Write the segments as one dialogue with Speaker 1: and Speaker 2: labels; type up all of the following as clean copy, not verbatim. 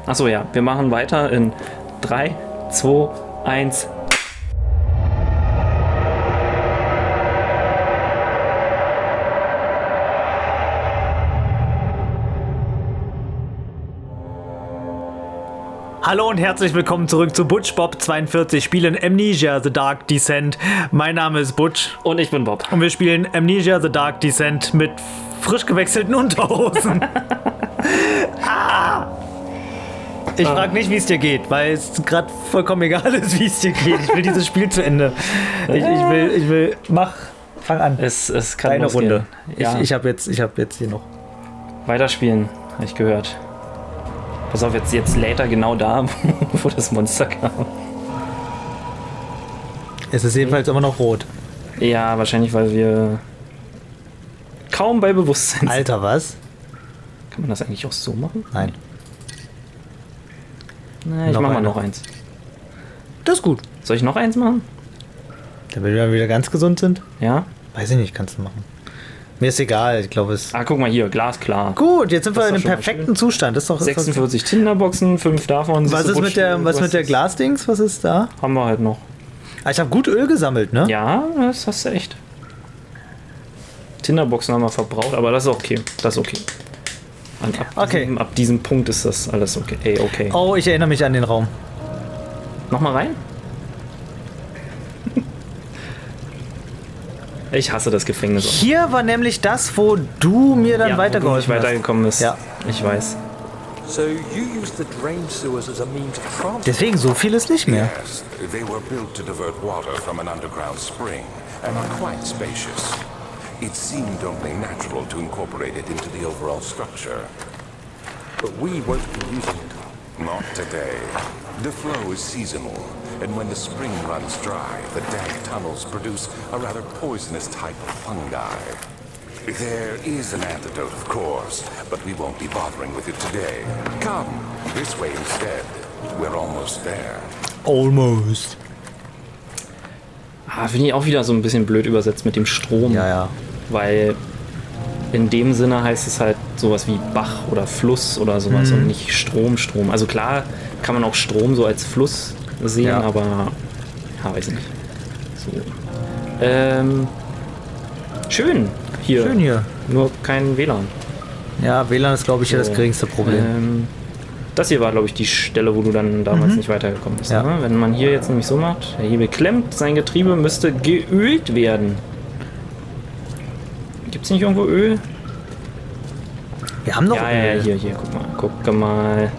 Speaker 1: Achso, ja. Wir machen weiter in 3, 2, 1.
Speaker 2: Hallo und herzlich willkommen zurück zu Butch Bob 42 spielen Amnesia The Dark Descent. Mein Name ist Butch.
Speaker 1: Und ich bin Bob.
Speaker 2: Und wir spielen Amnesia The Dark Descent mit frisch gewechselten Unterhosen. Ich frage nicht, wie es dir geht, weil es gerade vollkommen egal ist, wie es dir geht. Ich will dieses Spiel zu Ende. Fang an.
Speaker 1: Es kann
Speaker 2: eine
Speaker 1: losgehen.
Speaker 2: Runde.
Speaker 1: Ja.
Speaker 2: Ich hab jetzt hier noch.
Speaker 1: Weiterspielen, habe ich gehört. Pass auf, jetzt lädt er genau da, wo das Monster kam.
Speaker 2: Es ist jedenfalls immer noch rot.
Speaker 1: Ja, wahrscheinlich, weil wir kaum bei Bewusstsein sind.
Speaker 2: Alter, was?
Speaker 1: Kann man das eigentlich auch so machen?
Speaker 2: Nein.
Speaker 1: Na, ich
Speaker 2: Noch
Speaker 1: mach mal
Speaker 2: eine.
Speaker 1: noch eins.
Speaker 2: Das ist gut.
Speaker 1: Soll ich noch eins machen?
Speaker 2: Damit wir wieder ganz gesund sind?
Speaker 1: Ja?
Speaker 2: Weiß ich nicht, kannst du machen. Mir ist egal, ich glaube es...
Speaker 1: Ah, guck mal hier, glasklar.
Speaker 2: Gut, jetzt sind wir
Speaker 1: Das
Speaker 2: in
Speaker 1: ist
Speaker 2: einem
Speaker 1: doch schon mal
Speaker 2: perfekten Zustand. Das ist doch,
Speaker 1: 46 Tinderboxen, 5 davon.
Speaker 2: Was ist mit der Glasdings? Was ist da?
Speaker 1: Haben wir halt noch.
Speaker 2: Ah, ich habe gut Öl gesammelt, ne?
Speaker 1: Ja, das hast du echt. Tinderboxen haben wir verbraucht, aber das ist okay. Das ist okay. Ab diesem Punkt ist das alles okay. Ey, okay.
Speaker 2: Oh, ich erinnere mich an den Raum.
Speaker 1: Nochmal rein? Ich hasse das Gefängnis.
Speaker 2: Hier war nämlich das, wo du mir dann
Speaker 1: Wo du
Speaker 2: weitergeholfen
Speaker 1: nicht
Speaker 2: hast.
Speaker 1: weitergekommen bist.
Speaker 2: Ja.
Speaker 1: Ich weiß.
Speaker 3: So you used the drain sewers as a means of transport?
Speaker 2: Deswegen, so viel ist nicht mehr.
Speaker 4: Yes, they were built to divert water from an underground spring and are quite spacious. It seemed only natural to incorporate it into the overall structure.
Speaker 3: But we won't be using it.
Speaker 4: Not today. The flow is seasonal, and when the spring runs dry, the dank tunnels produce a rather poisonous type of fungi. There is an antidote, of course, but we won't be bothering with it today. Come, this way instead. We're almost there.
Speaker 2: Almost.
Speaker 1: Finde ich auch wieder so ein bisschen blöd übersetzt mit dem Strom.
Speaker 2: Ja.
Speaker 1: Weil in dem Sinne heißt es halt sowas wie Bach oder Fluss oder sowas und nicht Strom. Also klar kann man auch Strom so als Fluss sehen,
Speaker 2: Ja.
Speaker 1: aber ja, weiß ich nicht. So. Schön hier.
Speaker 2: Schön hier.
Speaker 1: Nur kein WLAN.
Speaker 2: Ja, WLAN ist, glaube ich, hier das geringste Problem.
Speaker 1: Das hier war, glaube ich, die Stelle, wo du dann damals nicht weitergekommen bist.
Speaker 2: Ja.
Speaker 1: Ne? Wenn man hier jetzt nämlich so macht, der Hebel klemmt, sein Getriebe müsste geölt werden. Gibt es nicht irgendwo Öl?
Speaker 2: Wir haben noch
Speaker 1: Ja,
Speaker 2: Öl.
Speaker 1: hier, guck mal.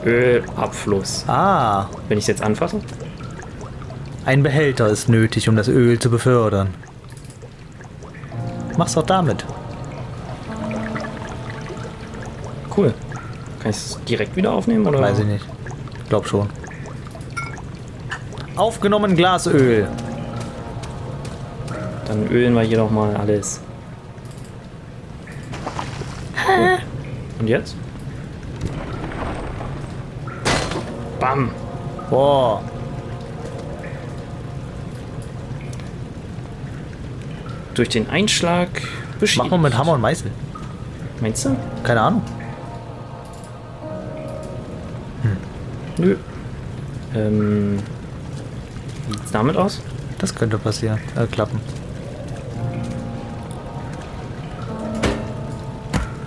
Speaker 1: Ölabfluss.
Speaker 2: Ah,
Speaker 1: Wenn ich es jetzt anfasse?
Speaker 2: ein Behälter ist nötig, um das Öl zu befördern. Mach's doch damit.
Speaker 1: Cool. Kann ich es direkt wieder aufnehmen? Oder?
Speaker 2: Weiß ich nicht. Glaub schon. Aufgenommen Glasöl.
Speaker 1: Dann ölen wir hier doch mal alles. Cool. Und jetzt? Bam!
Speaker 2: Boah.
Speaker 1: Durch den Einschlag beschädigt.
Speaker 2: Machen wir mit Hammer und Meißel.
Speaker 1: Meinst du?
Speaker 2: Keine Ahnung.
Speaker 1: Nö. Wie sieht's damit aus?
Speaker 2: Das könnte passieren. Klappen.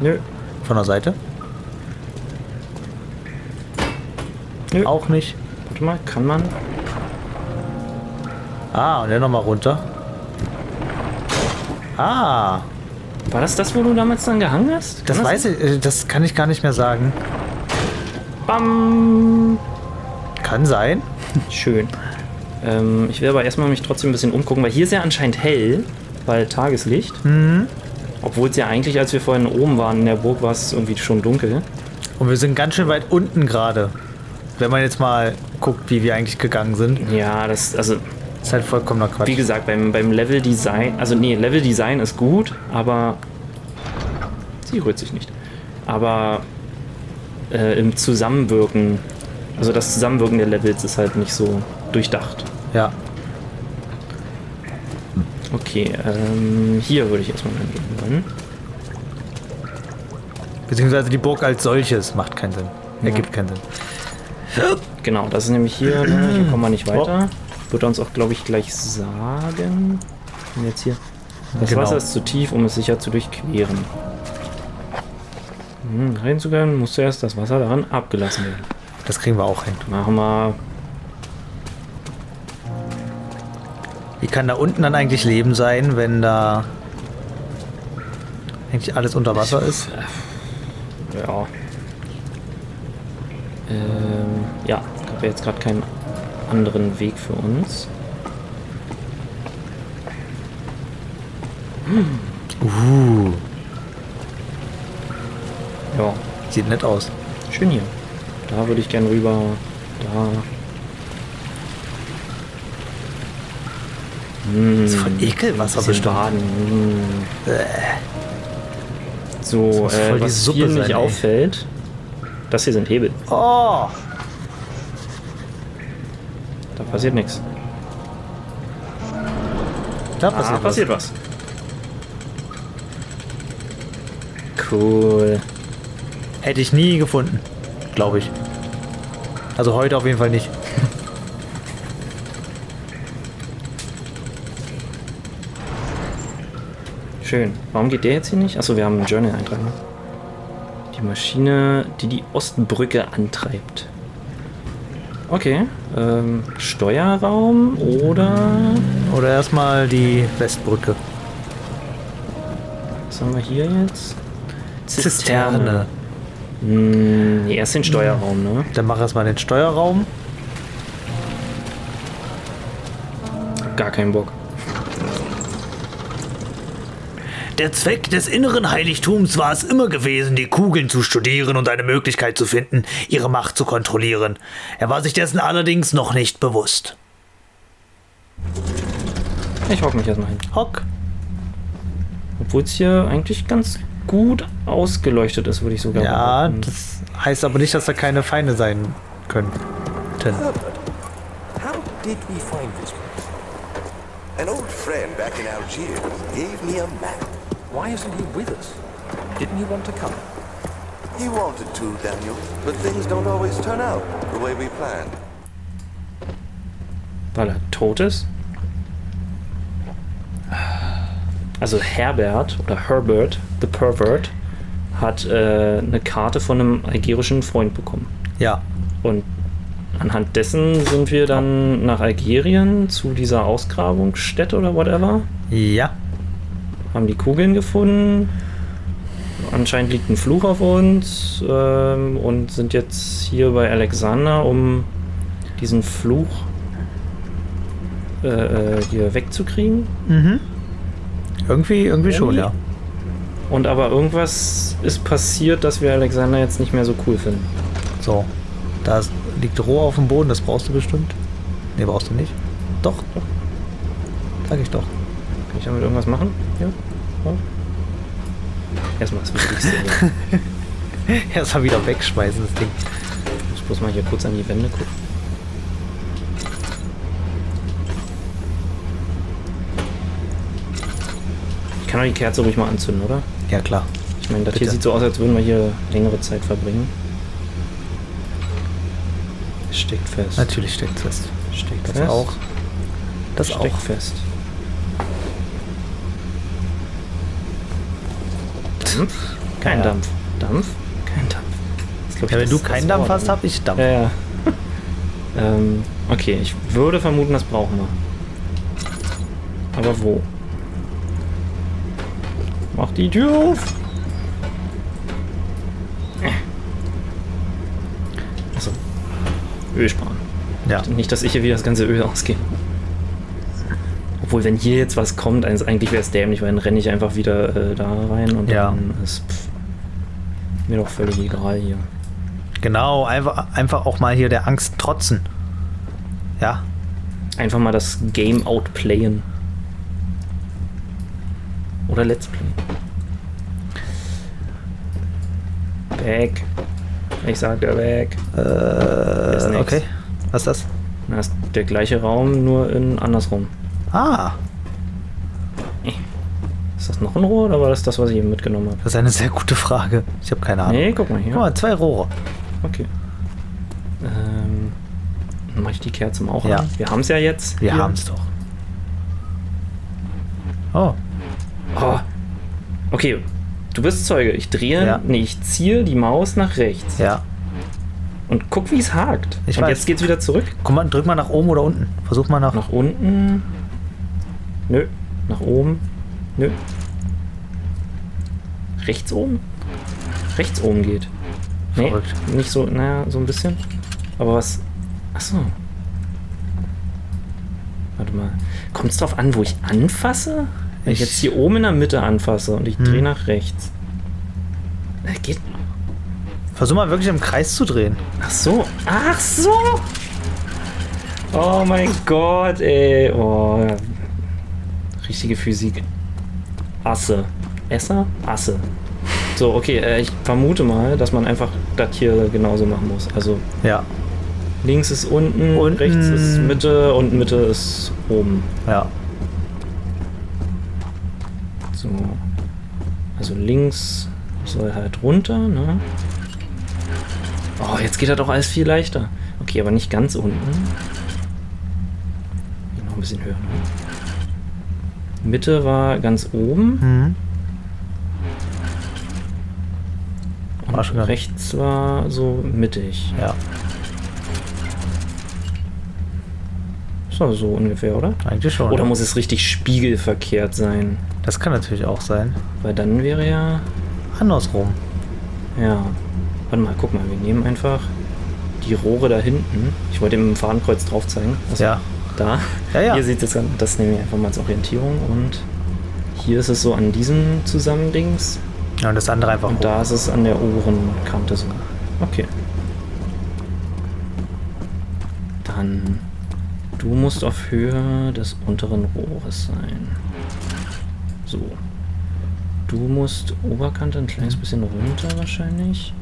Speaker 1: Nö.
Speaker 2: Von der Seite?
Speaker 1: Nö.
Speaker 2: Auch nicht.
Speaker 1: Warte mal, kann man?
Speaker 2: Ah, und dann nochmal runter. Ah,
Speaker 1: War das, wo du damals dann gehangen hast?
Speaker 2: das
Speaker 1: Kann
Speaker 2: weiß ich, das kann ich gar nicht mehr sagen.
Speaker 1: Bam!
Speaker 2: Kann sein.
Speaker 1: Schön. Ich will aber erstmal mich trotzdem ein bisschen umgucken, weil hier ist ja anscheinend hell, weil Tageslicht. Obwohl es ja eigentlich, als wir vorhin oben waren in der Burg, war es irgendwie schon dunkel.
Speaker 2: Und wir sind ganz schön weit unten gerade. Wenn man jetzt mal guckt, wie wir eigentlich gegangen sind.
Speaker 1: Ja, also
Speaker 2: Ist halt vollkommener Quatsch.
Speaker 1: wie gesagt, beim Level-Design, Level-Design ist gut, aber sie rührt sich nicht. Aber im Zusammenwirken, also das Zusammenwirken der Levels ist halt nicht so durchdacht.
Speaker 2: Ja.
Speaker 1: Okay, hier würde ich erstmal hingehen wollen.
Speaker 2: Beziehungsweise die Burg als solches macht keinen Sinn. Ergibt keinen Sinn.
Speaker 1: Genau, das ist nämlich hier, ne? Hier kommen wir nicht weiter. Wird er uns auch, glaube ich, gleich sagen. Und jetzt hier. Das
Speaker 2: Genau.
Speaker 1: Wasser ist zu tief, um es sicher zu durchqueren. Rein zu können, muss zuerst das Wasser daran abgelassen werden.
Speaker 2: Das kriegen wir auch hin.
Speaker 1: Machen wir.
Speaker 2: Wie kann da unten dann eigentlich Leben sein, wenn da eigentlich alles unter Wasser ist?
Speaker 1: Ja. Ja, ich habe jetzt gerade keinen anderen Weg für uns. Ja,
Speaker 2: Sieht nett aus.
Speaker 1: schön hier. Da würde ich gern rüber. Da.
Speaker 2: Das ist voll Ekelwasser
Speaker 1: Bisschen
Speaker 2: bestimmt.
Speaker 1: baden. So,
Speaker 2: muss voll die
Speaker 1: was
Speaker 2: Suppe
Speaker 1: hier
Speaker 2: sein,
Speaker 1: nicht
Speaker 2: ey.
Speaker 1: auffällt, das hier sind Hebel.
Speaker 2: Oh!
Speaker 1: Da passiert nichts.
Speaker 2: Da passiert,
Speaker 1: Passiert was. Cool.
Speaker 2: was. Hätte ich nie gefunden. Glaube ich. Also heute auf jeden Fall nicht.
Speaker 1: Schön. Warum geht der jetzt hier nicht? Achso, wir haben einen Journal-Eintrag. Ne? Die Maschine, die die Ostbrücke antreibt. Okay. Steuerraum oder...
Speaker 2: Oder erstmal die Westbrücke.
Speaker 1: Was haben wir hier jetzt?
Speaker 2: Zisterne.
Speaker 1: Nee, erst den Steuerraum, ne?
Speaker 2: Dann mach erstmal den Steuerraum.
Speaker 1: Gar keinen Bock.
Speaker 2: Der Zweck des inneren Heiligtums war es immer gewesen, die Kugeln zu studieren und eine Möglichkeit zu finden, ihre Macht zu kontrollieren. Er war sich dessen allerdings noch nicht bewusst.
Speaker 1: Ich hock mich erstmal hin.
Speaker 2: Hock.
Speaker 1: Obwohl es hier eigentlich ganz gut ausgeleuchtet ist, würde ich sogar
Speaker 2: Ja,
Speaker 1: behaupten.
Speaker 2: das heißt aber nicht, dass da keine Feinde sein könnten.
Speaker 3: Herbert, how did we find this place?
Speaker 5: An old friend back in Algiers gave me a map.
Speaker 3: Why isn't he with us? Didn't he want to come?
Speaker 5: He wanted to, Daniel, but things don't always turn out the way we planned.
Speaker 1: Weil er tot ist? Also Herbert oder Herbert, the Pervert, hat eine Karte von einem algerischen Freund bekommen.
Speaker 2: Ja.
Speaker 1: Und anhand dessen sind wir dann nach Algerien zu dieser Ausgrabungsstätte oder whatever.
Speaker 2: Ja.
Speaker 1: Haben die Kugeln gefunden. Anscheinend liegt ein Fluch auf uns und sind jetzt hier bei Alexander, um diesen Fluch hier wegzukriegen.
Speaker 2: Irgendwie schon, ja.
Speaker 1: Und aber irgendwas ist passiert, dass wir Alexander jetzt nicht mehr so cool finden.
Speaker 2: So. Da liegt Rohr auf dem Boden, das brauchst du bestimmt. Ne, brauchst du nicht. Doch. Sag ich doch.
Speaker 1: Kann ich damit irgendwas machen? Ja. Erstmal das Wichtigste. Ja.
Speaker 2: Erstmal wieder wegschmeißen, das Ding.
Speaker 1: Ich muss bloß mal hier kurz an die Wände gucken. Ich kann doch die Kerze ruhig mal anzünden, oder?
Speaker 2: Ja, klar.
Speaker 1: Ich meine, das hier
Speaker 2: Bitte.
Speaker 1: sieht so aus, als würden wir hier längere Zeit verbringen. Es steckt fest.
Speaker 2: Natürlich steckt es fest.
Speaker 1: Steckt
Speaker 2: Das
Speaker 1: fest.
Speaker 2: auch. Das
Speaker 1: Steckt
Speaker 2: auch.
Speaker 1: fest. Dampf? Kein
Speaker 2: Ja.
Speaker 1: Dampf. Dampf? Kein Dampf. Das ist, glaub ich,
Speaker 2: Ja, wenn
Speaker 1: das-
Speaker 2: du
Speaker 1: das
Speaker 2: keinen Dampf
Speaker 1: Wort,
Speaker 2: hast,
Speaker 1: ne?
Speaker 2: hab ich Dampf.
Speaker 1: Ja, ja. Okay, ich würde vermuten, das brauchen wir. Aber wo? Mach die Tür auf! Achso. Öl sparen.
Speaker 2: Ja.
Speaker 1: Nicht, dass ich hier wieder das ganze Öl ausgehe. Obwohl, wenn hier jetzt was kommt, eigentlich wäre es dämlich, weil dann renne ich einfach wieder da rein und
Speaker 2: Ja.
Speaker 1: dann ist mir doch völlig egal hier.
Speaker 2: Genau, einfach auch mal hier der Angst trotzen. Ja.
Speaker 1: Einfach mal das Game outplayen. Oder Let's Play. Weg. Ich sagte weg. Ist nix.
Speaker 2: Okay. Was ist das?
Speaker 1: Das ist der gleiche Raum, nur in andersrum.
Speaker 2: Ah,
Speaker 1: Ist das noch ein Rohr oder war das, was ich eben mitgenommen habe?
Speaker 2: das ist eine sehr gute Frage. Ich habe keine Ahnung.
Speaker 1: Nee, guck mal hier.
Speaker 2: Guck mal, 2 Rohre.
Speaker 1: Okay. Dann mache ich die Kerze auch
Speaker 2: Ja.
Speaker 1: an. Wir haben es ja jetzt.
Speaker 2: Wir
Speaker 1: hier.
Speaker 2: haben es doch. Oh,
Speaker 1: Oh. Okay, du bist Zeuge. Ich drehe,
Speaker 2: Ja.
Speaker 1: nee, ich ziehe die Maus nach rechts.
Speaker 2: ja.
Speaker 1: Und guck, wie es hakt.
Speaker 2: Ich
Speaker 1: und
Speaker 2: weiß.
Speaker 1: jetzt geht's wieder zurück.
Speaker 2: Guck mal, drück mal nach oben oder unten. Versuch mal nach...
Speaker 1: Nach unten. Nö. Nach oben. Nö. Rechts oben? Rechts oben geht. Nee,
Speaker 2: Verrückt.
Speaker 1: nicht so, naja, so ein bisschen. Aber was... Achso. Warte mal. Kommt es drauf an, wo ich anfasse? Wenn ich jetzt hier oben in der Mitte anfasse und ich drehe nach rechts. Geht.
Speaker 2: Versuch mal wirklich im Kreis zu drehen.
Speaker 1: Ach so. Ach so. Oh mein Gott, ey. Oh. Richtige Physik. Asse. Esser? Asse. So, okay, ich vermute mal, dass man einfach das hier genauso machen muss. Also
Speaker 2: Ja,
Speaker 1: links ist unten,
Speaker 2: Unten.
Speaker 1: rechts ist Mitte und Mitte ist oben.
Speaker 2: ja.
Speaker 1: So. Also links soll halt runter, ne? Oh, jetzt geht das doch alles viel leichter. Okay, aber nicht ganz unten. Hier noch ein bisschen höher. Ne? Mitte war ganz oben.
Speaker 2: Mhm.
Speaker 1: Und
Speaker 2: War schon ganz-
Speaker 1: rechts war so mittig.
Speaker 2: Ja,
Speaker 1: So ungefähr, oder?
Speaker 2: eigentlich schon.
Speaker 1: Oder muss es richtig spiegelverkehrt sein?
Speaker 2: Das kann natürlich auch sein.
Speaker 1: Weil dann wäre ja...
Speaker 2: Andersrum.
Speaker 1: Ja. Warte mal, guck mal, wir nehmen einfach die Rohre da hinten. Ich wollte im Fadenkreuz drauf zeigen. Also
Speaker 2: Ja.
Speaker 1: Da.
Speaker 2: Ja, ja.
Speaker 1: Hier sieht es das nehmen wir einfach mal als Orientierung und hier ist es so an diesen Zusammendings
Speaker 2: Ja, und das andere einfach
Speaker 1: und
Speaker 2: hoch.
Speaker 1: da ist es an der oberen Kante so. Okay. Dann du musst auf Höhe des unteren Rohres sein. So. Du musst Oberkante ein kleines bisschen runter wahrscheinlich.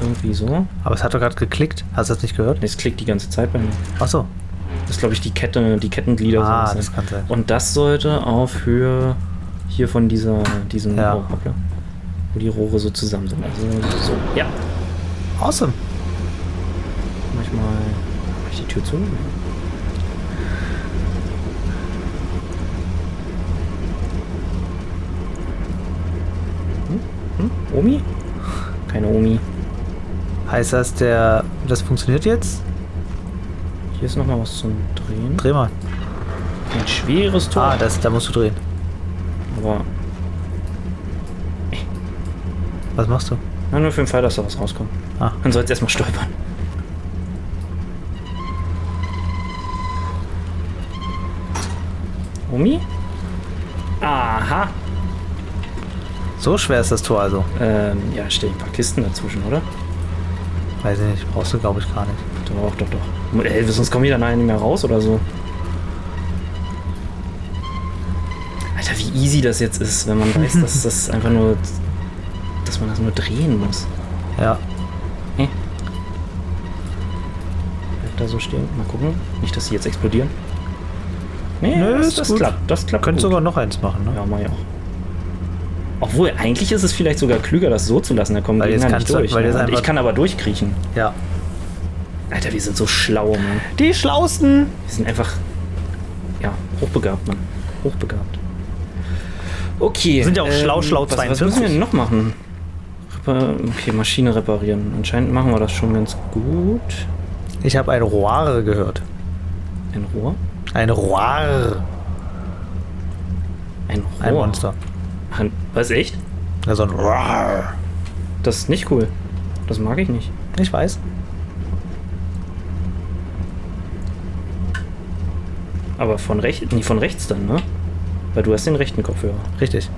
Speaker 1: Irgendwie so.
Speaker 2: Aber es hat doch gerade geklickt. Hast du das nicht gehört?
Speaker 1: Es klickt die ganze Zeit bei mir.
Speaker 2: Achso.
Speaker 1: Das ist, glaube ich, die Kettenglieder.
Speaker 2: Ah,
Speaker 1: sind
Speaker 2: das kann sein.
Speaker 1: Und das sollte auf Höhe hier von diesem
Speaker 2: Ja.
Speaker 1: oh, hoppla, wo die Rohre so zusammen sind. Also so. Ja.
Speaker 2: Awesome.
Speaker 1: Manchmal mach ich die Tür zu. Omi? Keine Omi.
Speaker 2: Heißt das, das funktioniert jetzt?
Speaker 1: Hier ist noch mal was zum Drehen.
Speaker 2: Dreh mal.
Speaker 1: Ein schweres Tor.
Speaker 2: Ah, da musst du drehen.
Speaker 1: Aber
Speaker 2: Was machst du?
Speaker 1: nur für den Fall, dass da was rauskommt.
Speaker 2: Ah.
Speaker 1: Dann soll es erstmal stolpern. Omi? Aha.
Speaker 2: So schwer ist das Tor also.
Speaker 1: Ja, stell ein paar Kisten dazwischen, oder?
Speaker 2: Weiß ich nicht. Brauchst du, glaube ich, gar nicht.
Speaker 1: Doch. Ey, sonst kommen die dann nicht mehr raus oder so. Alter, wie easy das jetzt ist, wenn man weiß, dass das einfach nur... dass man das nur drehen muss.
Speaker 2: Ja.
Speaker 1: Bleibt da so stehen. Mal gucken. Nicht, dass sie jetzt explodieren. Nee,
Speaker 2: Nö,
Speaker 1: das,
Speaker 2: ist
Speaker 1: das
Speaker 2: gut.
Speaker 1: klappt. Das klappt
Speaker 2: Könntest
Speaker 1: gut.
Speaker 2: sogar noch eins machen, ne?
Speaker 1: Ja, mach ich auch. Obwohl, eigentlich ist es vielleicht sogar klüger, das so zu lassen. Da kommen
Speaker 2: Weil
Speaker 1: Gegner
Speaker 2: jetzt
Speaker 1: nicht
Speaker 2: kannst du-
Speaker 1: durch.
Speaker 2: weil jetzt
Speaker 1: Und
Speaker 2: einfach-
Speaker 1: ich kann aber durchkriechen.
Speaker 2: Ja.
Speaker 1: Alter, wir sind so schlau, Mann.
Speaker 2: Die Schlausten!
Speaker 1: Wir sind einfach... Ja, hochbegabt, Mann. Hochbegabt. Okay.
Speaker 2: Sind ja auch schlau
Speaker 1: 42. Was müssen wir
Speaker 2: 42.
Speaker 1: denn noch machen? Okay, Maschine reparieren. Anscheinend machen wir das schon ganz gut.
Speaker 2: Ich habe ein Roire gehört.
Speaker 1: Ein Rohr?
Speaker 2: Ein Roire.
Speaker 1: Ein Rohr?
Speaker 2: Ein Monster.
Speaker 1: Was, echt?
Speaker 2: Ja, so ein Roar.
Speaker 1: Das ist nicht cool. Das mag ich nicht.
Speaker 2: Ich weiß.
Speaker 1: Aber von rechts dann, ne? Weil du hast den rechten Kopfhörer.
Speaker 2: Richtig.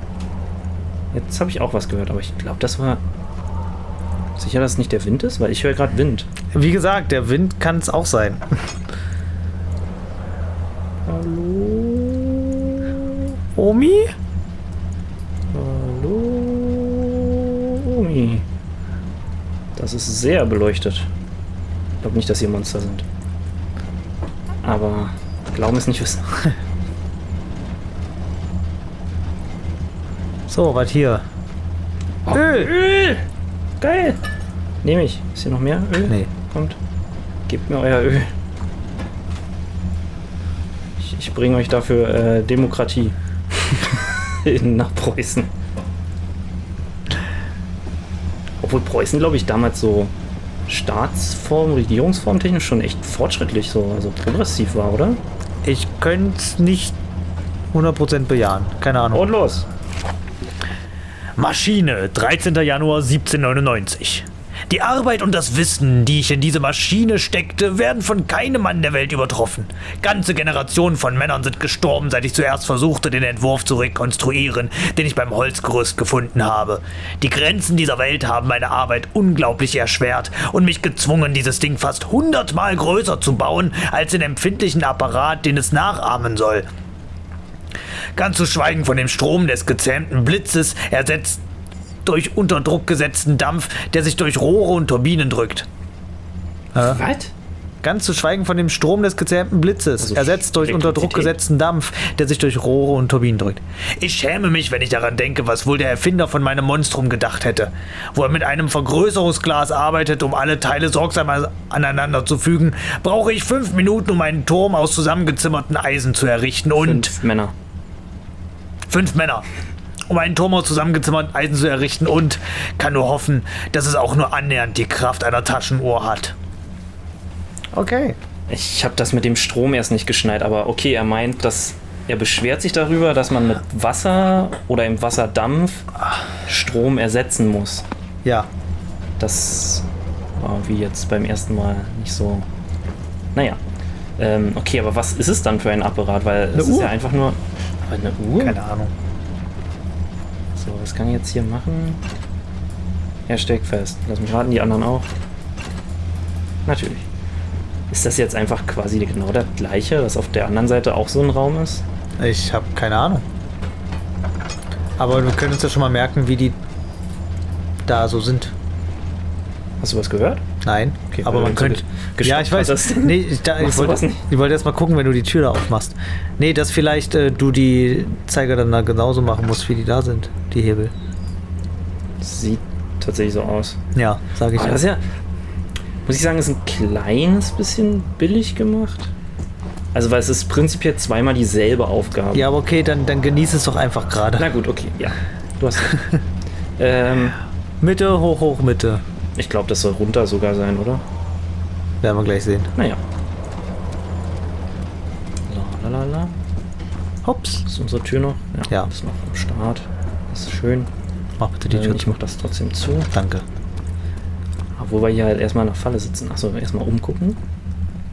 Speaker 1: Jetzt habe ich auch was gehört, aber ich glaube, das war... Sicher, dass es nicht der Wind ist? Weil ich höre gerade Wind.
Speaker 2: Wie gesagt, der Wind kann es auch sein.
Speaker 1: Hallo?
Speaker 2: Omi?
Speaker 1: Hallo? Omi. Das ist sehr beleuchtet. Ich glaube nicht, dass hier Monster sind. Aber glauben es nicht wissen.
Speaker 2: So, was hier?
Speaker 1: Oh,
Speaker 2: Öl!
Speaker 1: Geil. Nehme ich. Ist hier noch mehr Öl?
Speaker 6: Nee.
Speaker 1: Kommt. Gebt mir euer Öl. Ich bringe euch dafür Demokratie nach Preußen. Obwohl Preußen, glaube ich, damals so Staatsform, Regierungsform technisch schon echt fortschrittlich, so also progressiv war, oder?
Speaker 6: Ich könnte es nicht 100% bejahen. Keine Ahnung.
Speaker 1: Und los!
Speaker 2: Maschine, 13. Januar 1799. Die Arbeit und das Wissen, die ich in diese Maschine steckte, werden von keinem Mann der Welt übertroffen. Ganze Generationen von Männern sind gestorben, seit ich zuerst versuchte, den Entwurf zu rekonstruieren, den ich beim Holzgerüst gefunden habe. Die Grenzen dieser Welt haben meine Arbeit unglaublich erschwert und mich gezwungen, dieses Ding fast 100-mal größer zu bauen, als den empfindlichen Apparat, den es nachahmen soll. Ganz zu schweigen von dem Strom des gezähmten Blitzes, ersetzt durch unter Druck gesetzten Dampf, der sich durch Rohre und Turbinen drückt.
Speaker 1: Was?
Speaker 6: Ganz zu schweigen von dem Strom des gezähmten Blitzes,
Speaker 1: Also
Speaker 6: ersetzt durch unter Druck
Speaker 1: Elektrizität.
Speaker 6: gesetzten Dampf, der sich durch Rohre und Turbinen drückt.
Speaker 2: Ich schäme mich, wenn ich daran denke, was wohl der Erfinder von meinem Monstrum gedacht hätte. Wo er mit einem Vergrößerungsglas arbeitet, um alle Teile sorgsam aneinander zu fügen, brauche ich 5 Minuten, um einen Turm aus zusammengezimmerten Eisen zu errichten und
Speaker 1: 5 Männer.
Speaker 2: 5 Männer. Um einen Turm aus zusammengezimmerten Eisen zu errichten und kann nur hoffen, dass es auch nur annähernd die Kraft einer Taschenuhr hat.
Speaker 6: Okay.
Speaker 1: Ich habe das mit dem Strom erst nicht geschnallt, aber okay, er meint, dass er beschwert sich darüber, dass man mit Wasser oder im Wasserdampf Strom ersetzen muss.
Speaker 6: Ja.
Speaker 1: Das war wie jetzt beim ersten Mal nicht so. Naja. Okay, aber was ist es dann für ein Apparat? Weil es ist
Speaker 6: Uhr?
Speaker 1: ja einfach nur. Aber eine Uhr?
Speaker 6: Keine Ahnung.
Speaker 1: So, was kann ich jetzt hier machen? Er steckt fest. Lass mich raten, die anderen auch. Natürlich. Ist das jetzt einfach quasi genau das gleiche, dass auf der anderen Seite auch so ein Raum ist?
Speaker 6: Ich habe keine Ahnung. Aber wir können uns ja schon mal merken, wie die da so sind.
Speaker 1: Hast du was gehört?
Speaker 6: Nein,
Speaker 1: Okay,
Speaker 6: aber
Speaker 1: weil
Speaker 6: man
Speaker 1: du so
Speaker 6: könnte.
Speaker 1: gestoppt
Speaker 6: Ja, ich weiß.
Speaker 1: hattest.
Speaker 6: Nee, ich
Speaker 1: Machst du was nicht?
Speaker 6: wollte erst mal gucken, wenn du die Tür da aufmachst. Nee, dass vielleicht du die Zeiger dann da genauso machen musst, wie die da sind, die Hebel.
Speaker 1: Sieht tatsächlich so aus.
Speaker 6: Ja, sage ich
Speaker 1: Aber
Speaker 6: ja.
Speaker 1: das ist ja, muss ich sagen, ist ein kleines bisschen billig gemacht. Also, weil es ist prinzipiell zweimal dieselbe Aufgabe.
Speaker 6: Ja, aber okay, dann genieß es doch einfach gerade.
Speaker 1: Na gut, okay, ja. Du hast recht.
Speaker 6: Mitte, hoch, hoch, Mitte.
Speaker 1: Ich glaube, das soll runter sogar sein, oder?
Speaker 6: Werden wir gleich sehen.
Speaker 1: Naja. Lalalala.
Speaker 6: Hops.
Speaker 1: Ist unsere Tür noch?
Speaker 6: Ja.
Speaker 1: Ist noch am Start. Das ist schön.
Speaker 6: Mach bitte die Tür
Speaker 1: Ich
Speaker 6: zu.
Speaker 1: mach das trotzdem zu.
Speaker 6: Danke.
Speaker 1: Obwohl wir hier halt erstmal in der Falle sitzen. Achso, erstmal umgucken.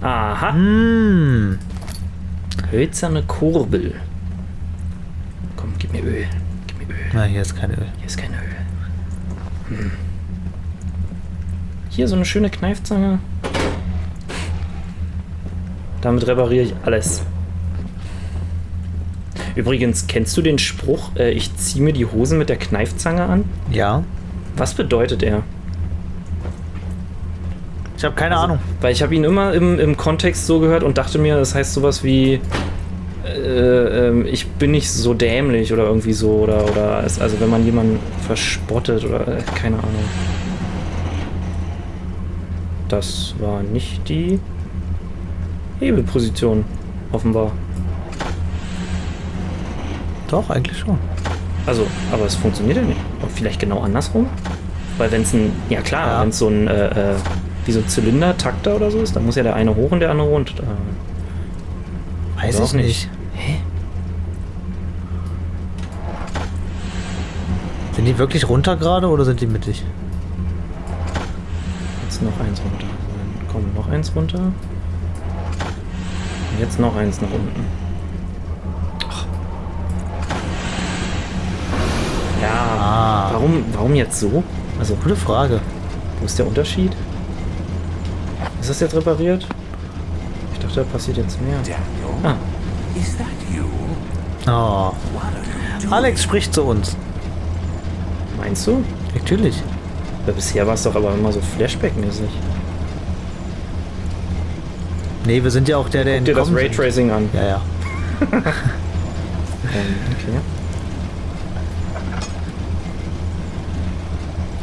Speaker 1: Aha.
Speaker 6: Hm.
Speaker 1: Hölzerne Kurbel. Komm, gib mir Öl. Gib mir Öl.
Speaker 6: Na, hier ist kein Öl.
Speaker 1: Hier ist kein Öl. Hier so eine schöne Kneifzange. Damit repariere ich alles. Übrigens, kennst du den Spruch, ich ziehe mir die Hosen mit der Kneifzange an?
Speaker 6: Ja.
Speaker 1: Was bedeutet er?
Speaker 6: Ich habe keine Ahnung.
Speaker 1: Weil ich habe ihn immer im Kontext so gehört und dachte mir, das heißt sowas wie ich bin nicht so dämlich oder irgendwie so oder also wenn man jemanden verspottet oder keine Ahnung. Das war nicht die Hebelposition, offenbar.
Speaker 6: Doch, eigentlich schon.
Speaker 1: Also, aber es funktioniert ja nicht. Und vielleicht genau andersrum? Weil wenn es ein, ja klar,
Speaker 6: Ja.
Speaker 1: wenn es so ein, wie so ein Zylinder-Takter oder so ist, dann muss ja der eine hoch und der andere runter.
Speaker 6: Weiß
Speaker 1: Oder
Speaker 6: ich
Speaker 1: auch
Speaker 6: nicht.
Speaker 1: Hä?
Speaker 6: Sind die wirklich runter gerade oder sind die mittig?
Speaker 1: Jetzt noch eins runter. Dann komm, noch eins runter. Und jetzt noch eins nach unten. Ach. Ja, warum jetzt so? Also,
Speaker 6: Gute Frage.
Speaker 1: wo ist der Unterschied? Ist das jetzt repariert? Ich dachte, da passiert jetzt mehr.
Speaker 4: Daniel,
Speaker 1: Ah,
Speaker 4: is that you?
Speaker 6: Oh.
Speaker 4: What are you doing?
Speaker 6: Alex spricht zu uns.
Speaker 1: meinst du?
Speaker 6: Natürlich.
Speaker 1: Weil bisher war es doch aber immer so Flashback-mäßig.
Speaker 6: Nee, wir sind ja auch der
Speaker 1: Guck dir das
Speaker 6: entkommen sind.
Speaker 1: Raytracing an.
Speaker 6: Ja, ja.
Speaker 1: Okay.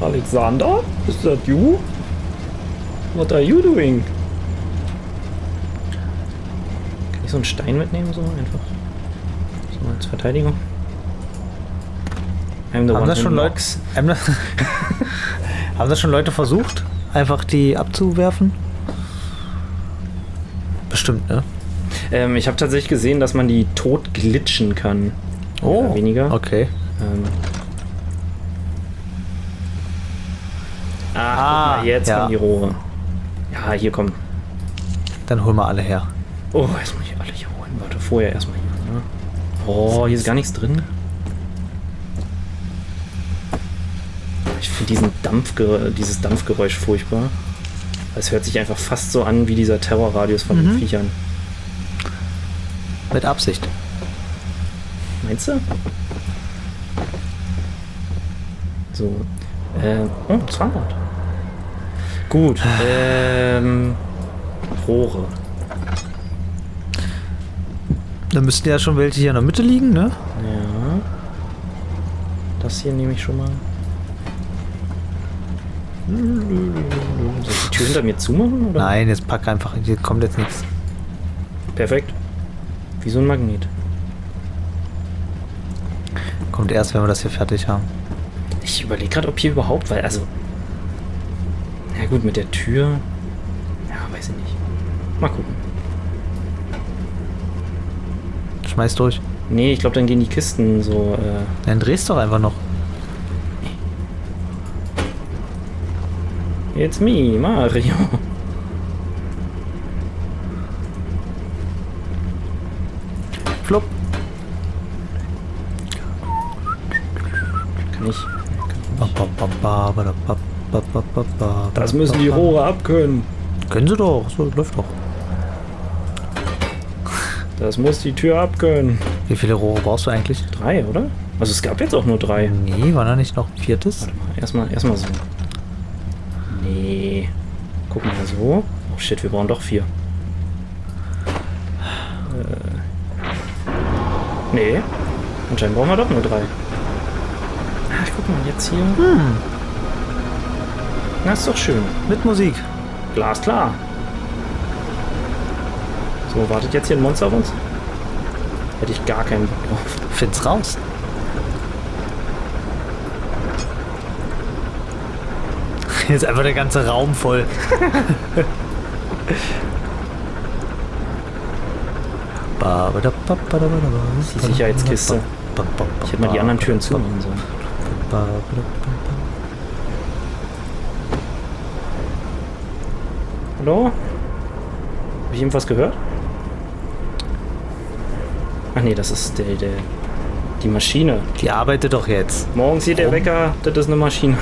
Speaker 1: Alexander? Is that you? What are you doing? Kann ich so einen Stein mitnehmen, so einfach? So als Verteidigung? I'm the
Speaker 6: Haben
Speaker 1: one
Speaker 6: das
Speaker 1: who
Speaker 6: schon Leute?
Speaker 1: knocks.
Speaker 6: Haben das schon Leute versucht, einfach die abzuwerfen? Bestimmt, ne?
Speaker 1: Ich habe tatsächlich gesehen, dass man die tot glitschen kann. Mehr oder weniger.
Speaker 6: Okay.
Speaker 1: Guck mal, jetzt
Speaker 6: ja.
Speaker 1: kommen die Rohre. Ja, hier kommen.
Speaker 6: Dann holen wir alle her.
Speaker 1: Oh, jetzt muss ich alle hier holen. Warte, vorher erstmal hier. Ne? Oh, hier ist gar nichts drin. Ich finde dieses Dampfgeräusch furchtbar. Es hört sich einfach fast so an wie dieser Terrorradius von den Viechern.
Speaker 6: Mit Absicht.
Speaker 1: Meinst du? So. Oh, 200. Gut. Rohre.
Speaker 6: Da müssten ja schon welche hier in der Mitte liegen, ne?
Speaker 1: Ja. Das hier nehme ich schon mal. Soll ich die Tür hinter mir zumachen? Oder?
Speaker 6: Nein, jetzt pack einfach. Hier kommt jetzt nichts.
Speaker 1: Perfekt. Wie so ein Magnet.
Speaker 6: Kommt erst, wenn wir das hier fertig haben.
Speaker 1: Ich überlege gerade, ob hier überhaupt, weil, also. Ja, gut, mit der Tür. Ja, weiß ich nicht. Mal gucken.
Speaker 6: Schmeiß durch.
Speaker 1: Nee, ich glaube, dann gehen die Kisten so.
Speaker 6: Dann drehst doch einfach noch.
Speaker 1: It's me, Mario.
Speaker 6: Flop.
Speaker 1: Kann ich. Das müssen die Rohre abkönnen.
Speaker 6: Können sie doch. So, läuft doch.
Speaker 1: Das muss die Tür abkönnen.
Speaker 6: Wie viele Rohre brauchst du eigentlich?
Speaker 1: 3, oder? Also es gab jetzt auch nur 3.
Speaker 6: Nee, war da nicht noch ein viertes?
Speaker 1: Warte mal, erstmal so. Nee. Guck mal so. Oh shit, wir brauchen doch 4. Nee. Anscheinend brauchen wir doch nur 3. Ach, guck mal, jetzt hier. Na, ist doch schön.
Speaker 6: Mit Musik.
Speaker 1: Glasklar. So, wartet jetzt hier ein Monster auf uns? Hätte ich gar keinen Bock drauf.
Speaker 6: Find's raus. Hier ist einfach der ganze Raum voll.
Speaker 1: Die Sicherheitskiste. Ich hätte mal die anderen Türen zumachen sollen. Hallo? Habe ich irgendwas gehört? Ach nee, das ist die Maschine.
Speaker 6: Die arbeitet doch jetzt.
Speaker 1: Morgens hier der Wecker, das ist eine Maschine.